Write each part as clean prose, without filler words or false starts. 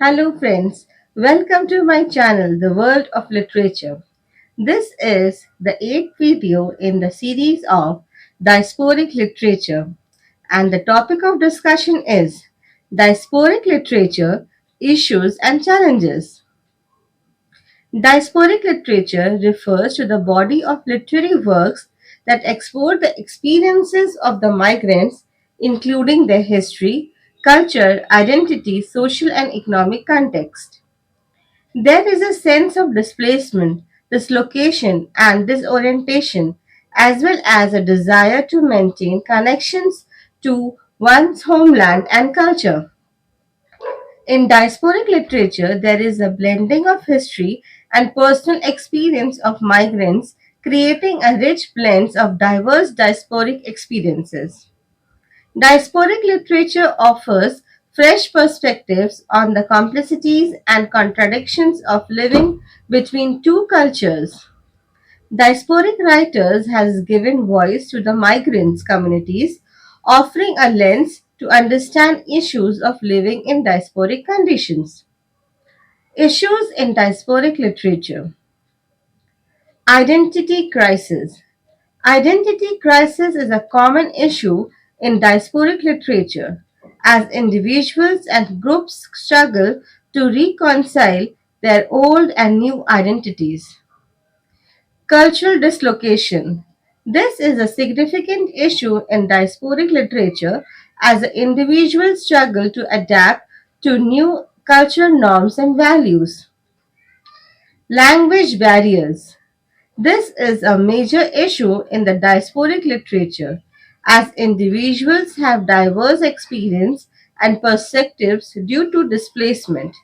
Hello, friends. Welcome to my channel, The World of Literature. This is the eighth video in the series of Diasporic Literature, and the topic of discussion is Diasporic Literature Issues and Challenges. Diasporic literature refers to the body of literary works that explore the experiences of the migrants, including their history, culture, identity, social and economic context. There is a sense of displacement, dislocation, and disorientation, as well as a desire to maintain connections to one's homeland and culture. In diasporic literature, there is a blending of history and personal experience of migrants, creating a rich blend of diverse diasporic experiences. Diasporic literature offers fresh perspectives on the complexities and contradictions of living between two cultures. Diasporic writers has given voice to the migrants communities, offering a lens to understand issues of living in diasporic conditions. Issues in diasporic literature. Identity crisis. Identity crisis is a common issue in diasporic literature as individuals and groups struggle to reconcile their old and new identities. Cultural dislocation. This is a significant issue in diasporic literature as individuals struggle to adapt to new cultural norms and values. Language barriers. This is a major issue in the diasporic literature as individuals have diverse experience and perspectives due to displacement.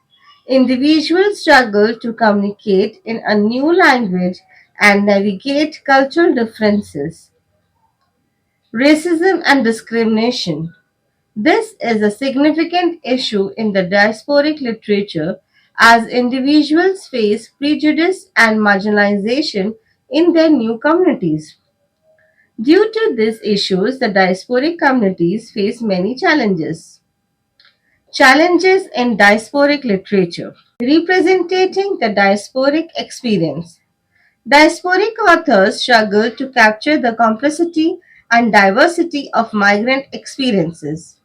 Individuals struggle to communicate in a new language and navigate cultural differences. Racism and discrimination. This is a significant issue in the diasporic literature as individuals face prejudice and marginalization in their new communities. Due to these issues, the diasporic communities face many challenges. Challenges in diasporic literature. Representing the diasporic experience. Diasporic authors struggle to capture the complexity and diversity of migrant experiences.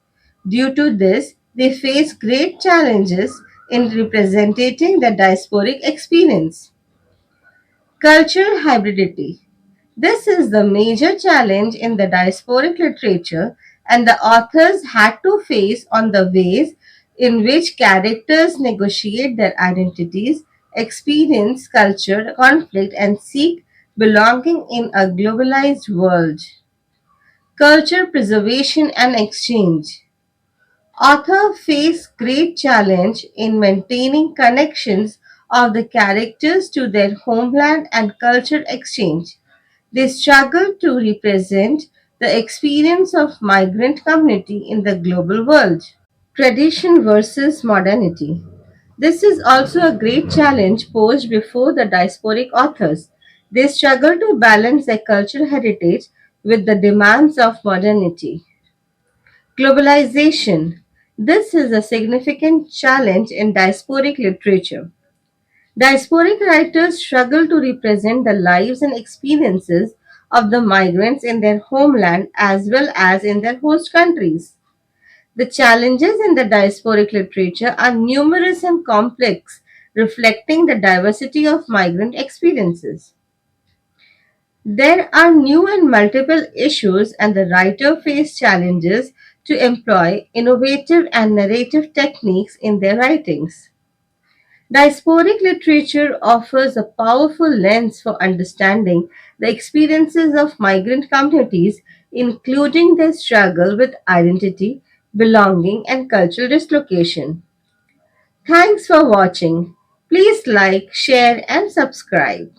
Due to this, they face great challenges in representing the diasporic experience. Cultural hybridity. This is the major challenge in the diasporic literature, and the authors had to face on the ways in which characters negotiate their identities, experience culture conflict, and seek belonging in a globalized world. Culture preservation and exchange. Authors face great challenge in maintaining connections of the characters to their homeland and culture exchange. They struggle to represent the experience of migrant community in the global world. Tradition versus modernity. This is also a great challenge posed before the diasporic authors. They struggle to balance their cultural heritage with the demands of modernity. Globalization. This is a significant challenge in diasporic literature. Diasporic writers struggle to represent the lives and experiences of the migrants in their homeland as well as in their host countries. The challenges in the diasporic literature are numerous and complex, reflecting the diversity of migrant experiences. There are new and multiple issues, and the writer face challenges to employ innovative and narrative techniques in their writings. Diasporic literature offers a powerful lens for understanding the experiences of migrant communities, including their struggle with identity, belonging, and cultural dislocation. Thanks for watching. Please like, share, and subscribe.